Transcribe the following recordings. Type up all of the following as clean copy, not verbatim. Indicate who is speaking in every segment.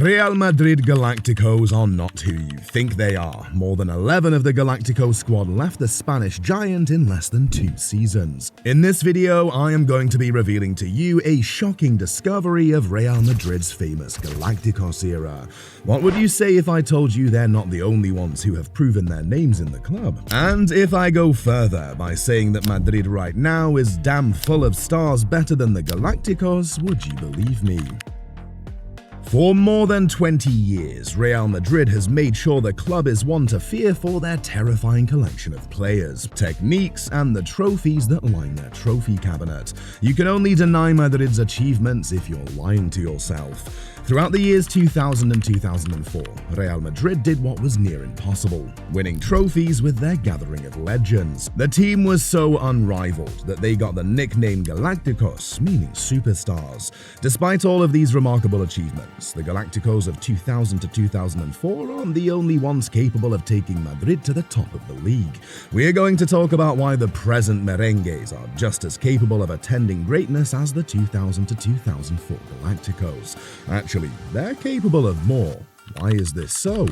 Speaker 1: Real Madrid Galacticos are not who you think they are. More than 11 of the Galacticos squad left the Spanish giant in less than 2 seasons. In this video, I am going to be revealing to you a shocking discovery of Real Madrid's famous Galacticos era. What would you say if I told you they're not the only ones who have proven their names in the club? And if I go further by saying that Madrid right now is damn full of stars better than the Galacticos, would you believe me? For more than 20 years, Real Madrid has made sure the club is one to fear for their terrifying collection of players, techniques, and the trophies that line their trophy cabinet. You can only deny Madrid's achievements if you're lying to yourself. Throughout the years 2000 and 2004, Real Madrid did what was near impossible, winning trophies with their gathering of legends. The team was so unrivaled that they got the nickname Galacticos, meaning superstars. Despite all of these remarkable achievements, the Galacticos of 2000 to 2004 aren't the only ones capable of taking Madrid to the top of the league. We're going to talk about why the present merengues are just as capable of attending greatness as the 2000 to 2004 Galacticos. Actually, they're capable of more. Why is this so?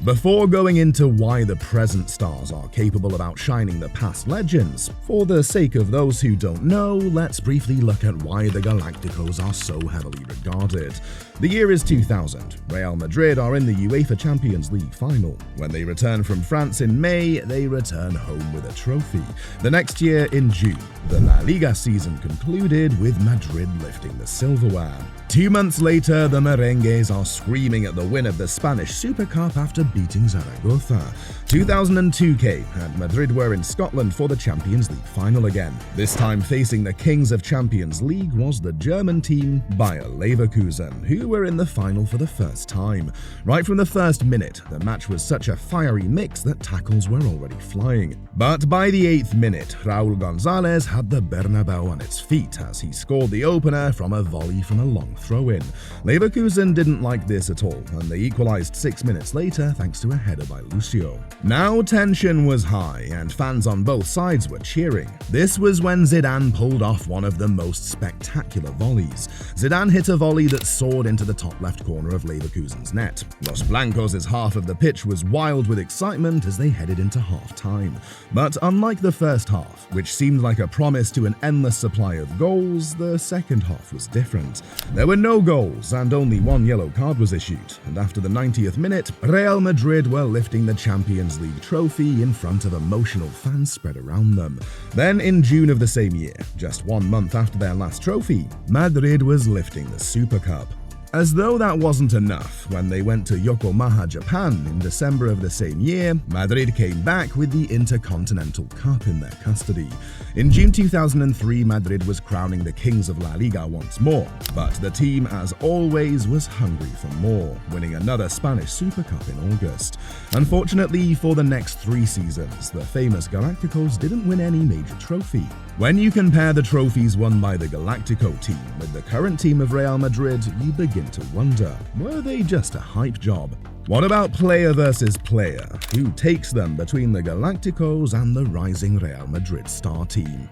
Speaker 1: Before going into why the present stars are capable of outshining the past legends, for the sake of those who don't know, let's briefly look at why the Galacticos are so heavily regarded. The year is 2000. Real Madrid are in the UEFA Champions League final. When they return from France in May, they return home with a trophy. The next year, in June, the La Liga season concluded with Madrid lifting the silverware. 2 months later, the merengues are screaming at the win of the Spanish Super Cup after beating Zaragoza. 2002 came, and Madrid were in Scotland for the Champions League final again. This time facing the Kings of Champions League was the German team Bayer Leverkusen, who were in the final for the first time. Right from the first minute, the match was such a fiery mix that tackles were already flying. But by the 8th minute, Raúl González had the Bernabéu on its feet as he scored the opener from a volley from a long throw-in. Leverkusen didn't like this at all, and they equalized 6 minutes later thanks to a header by Lucio. Now tension was high, and fans on both sides were cheering. This was when Zidane pulled off one of the most spectacular volleys. Zidane hit a volley that soared into the top left corner of Leverkusen's net. Los Blancos' half of the pitch was wild with excitement as they headed into half-time. But unlike the first half, which seemed like a promise to an endless supply of goals, the second half was different. There were no goals, and only one yellow card was issued, and after the 90th minute, Real Madrid were lifting the Champions League trophy in front of emotional fans spread around them. Then in June of the same year, just 1 month after their last trophy, Madrid was lifting the Super Cup. As though that wasn't enough, when they went to Yokohama, Japan in December of the same year, Madrid came back with the Intercontinental Cup in their custody. In June 2003, Madrid was crowning the kings of La Liga once more, but the team, as always, was hungry for more, winning another Spanish Super Cup in August. Unfortunately, for the next 3 seasons, the famous Galacticos didn't win any major trophy. When you compare the trophies won by the Galactico team with the current team of Real Madrid, you begin to wonder, were they just a hype job? What about player versus player? Who takes them between the Galacticos and the rising Real Madrid star team?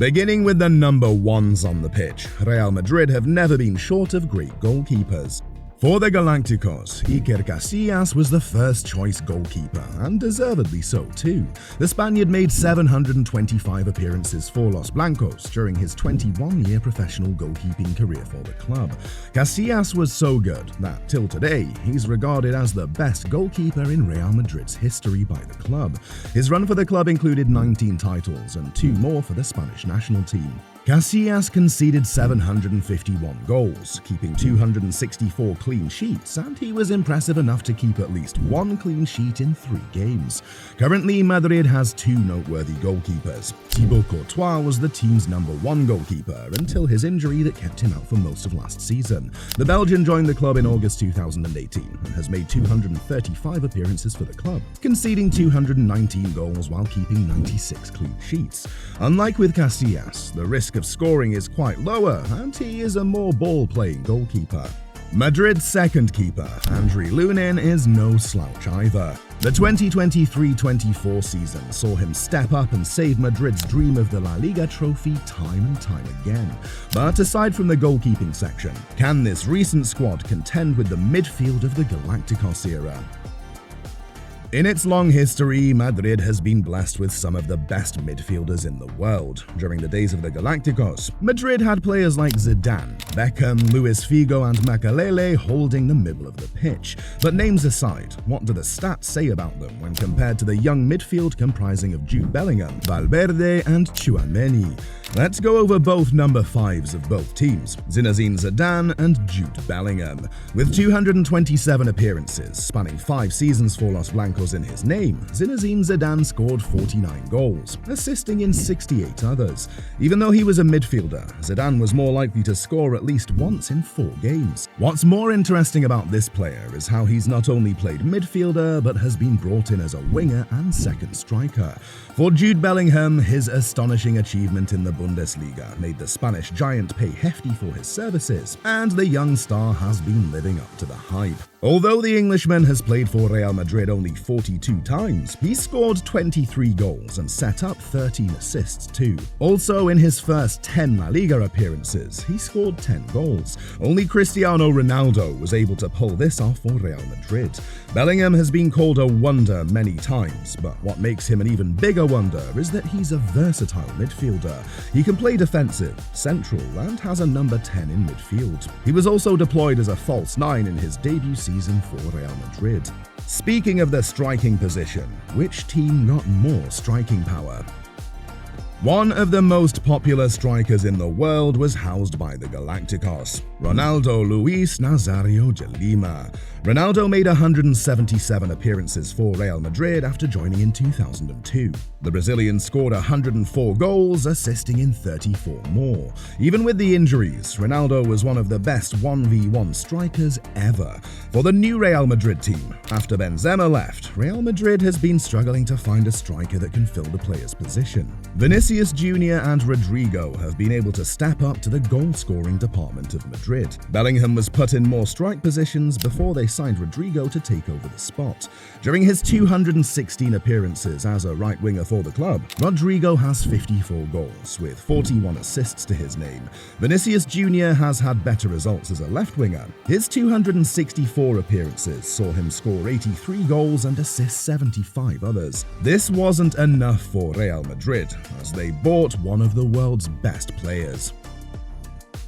Speaker 1: Beginning with the number ones on the pitch, Real Madrid have never been short of great goalkeepers. For the Galacticos, Iker Casillas was the first choice goalkeeper, and deservedly so too. The Spaniard made 725 appearances for Los Blancos during his 21-year professional goalkeeping career for the club. Casillas was so good that, till today, he's regarded as the best goalkeeper in Real Madrid's history by the club. His run for the club included 19 titles and 2 more for the Spanish national team. Casillas conceded 751 goals, keeping 264 clean sheets, and he was impressive enough to keep at least 1 clean sheet in 3 games. Currently, Madrid has 2 noteworthy goalkeepers. Thibaut Courtois was the team's number 1 goalkeeper until his injury that kept him out for most of last season. The Belgian joined the club in August 2018 and has made 235 appearances for the club, conceding 219 goals while keeping 96 clean sheets. Unlike with Casillas, the risk of scoring is quite lower, and he is a more ball-playing goalkeeper. Madrid's second keeper, Andriy Lunin, is no slouch either. The 2023-24 season saw him step up and save Madrid's dream of the La Liga trophy time and time again. But aside from the goalkeeping section, can this recent squad contend with the midfield of the Galacticos era? In its long history, Madrid has been blessed with some of the best midfielders in the world. During the days of the Galacticos, Madrid had players like Zidane, Beckham, Luis Figo and Makelele holding the middle of the pitch. But names aside, what do the stats say about them when compared to the young midfield comprising of Jude Bellingham, Valverde and Tchouaméni? Let's go over both number 5s of both teams, Zinedine Zidane and Jude Bellingham. With 227 appearances, spanning 5 seasons for Los Blancos in his name, Zinedine Zidane scored 49 goals, assisting in 68 others. Even though he was a midfielder, Zidane was more likely to score at least once in 4 games. What's more interesting about this player is how he's not only played midfielder, but has been brought in as a winger and second striker. For Jude Bellingham, his astonishing achievement in the Bundesliga made the Spanish giant pay hefty for his services, and the young star has been living up to the hype. Although the Englishman has played for Real Madrid only 42 times, he scored 23 goals and set up 13 assists too. Also, in his first 10 La Liga appearances, he scored 10 goals. Only Cristiano Ronaldo was able to pull this off for Real Madrid. Bellingham has been called a wonder many times, but what makes him an even bigger wonder is that he's a versatile midfielder. He can play defensive, central, and has a number 10 in midfield. He was also deployed as a false 9 in his debut season for Real Madrid. Speaking of the striking position, which team got more striking power? One of the most popular strikers in the world was housed by the Galacticos, Ronaldo Luis Nazario de Lima. Ronaldo made 177 appearances for Real Madrid after joining in 2002. The Brazilian scored 104 goals, assisting in 34 more. Even with the injuries, Ronaldo was one of the best 1v1 strikers ever. For the new Real Madrid team, after Benzema left, Real Madrid has been struggling to find a striker that can fill the player's position. Vinicius Jr. and Rodrigo have been able to step up to the goal-scoring department of Madrid. Bellingham was put in more strike positions before they signed Rodrigo to take over the spot. During his 216 appearances as a right winger for the club, Rodrigo has 54 goals, with 41 assists to his name. Vinicius Jr. has had better results as a left winger. His 264 appearances saw him score 83 goals and assist 75 others. This wasn't enough for Real Madrid, as they bought one of the world's best players.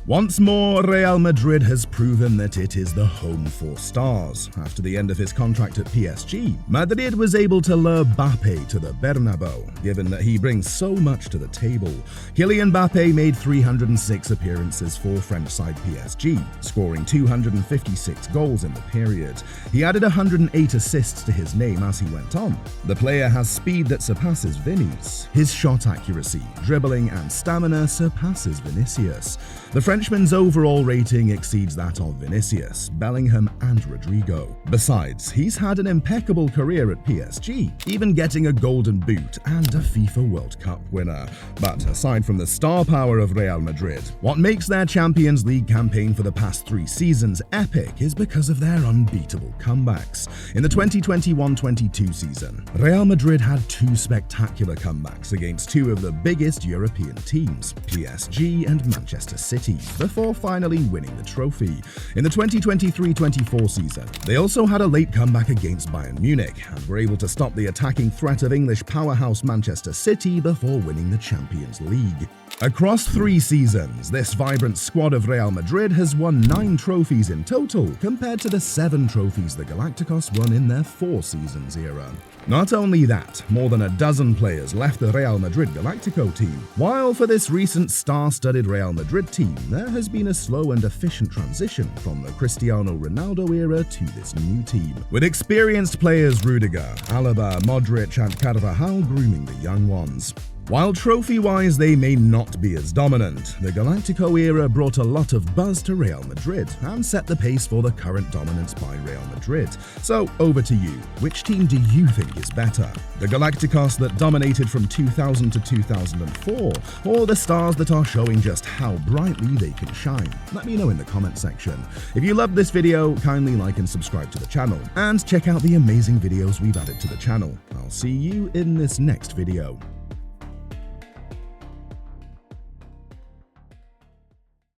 Speaker 1: Once more, Real Madrid has proven that it is the home for stars. After the end of his contract at PSG, Madrid was able to lure Mbappé to the Bernabéu, given that he brings so much to the table. Kylian Mbappé made 306 appearances for French side PSG, scoring 256 goals in the period. He added 108 assists to his name as he went on. The player has speed that surpasses Vini's. His shot accuracy, dribbling and stamina surpasses Vinicius. The Frenchman's overall rating exceeds that of Vinicius, Bellingham and Rodrigo. Besides, he's had an impeccable career at PSG, even getting a Golden Boot and a FIFA World Cup winner. But aside from the star power of Real Madrid, what makes their Champions League campaign for the past 3 seasons epic is because of their unbeatable comebacks. In the 2021-22 season, Real Madrid had 2 spectacular comebacks against 2 of the biggest European teams, PSG and Manchester City, before finally winning the trophy. In the 2023-24 season, they also had a late comeback against Bayern Munich and were able to stop the attacking threat of English powerhouse Manchester City before winning the Champions League. Across 3 seasons, this vibrant squad of Real Madrid has won 9 trophies in total, compared to the 7 trophies the Galacticos won in their 4 seasons era. Not only that, more than a dozen players left the Real Madrid Galactico team, while for this recent star-studded Real Madrid team, there has been a slow and efficient transition from the Cristiano Ronaldo era to this new team, with experienced players Rudiger, Alaba, Modric and Carvajal grooming the young ones. While trophy-wise they may not be as dominant, the Galactico era brought a lot of buzz to Real Madrid and set the pace for the current dominance by Real Madrid. So over to you, which team do you think is better? The Galacticos that dominated from 2000 to 2004, or the stars that are showing just how brightly they can shine? Let me know in the comment section. If you loved this video, kindly like and subscribe to the channel, and check out the amazing videos we've added to the channel. I'll see you in this next video.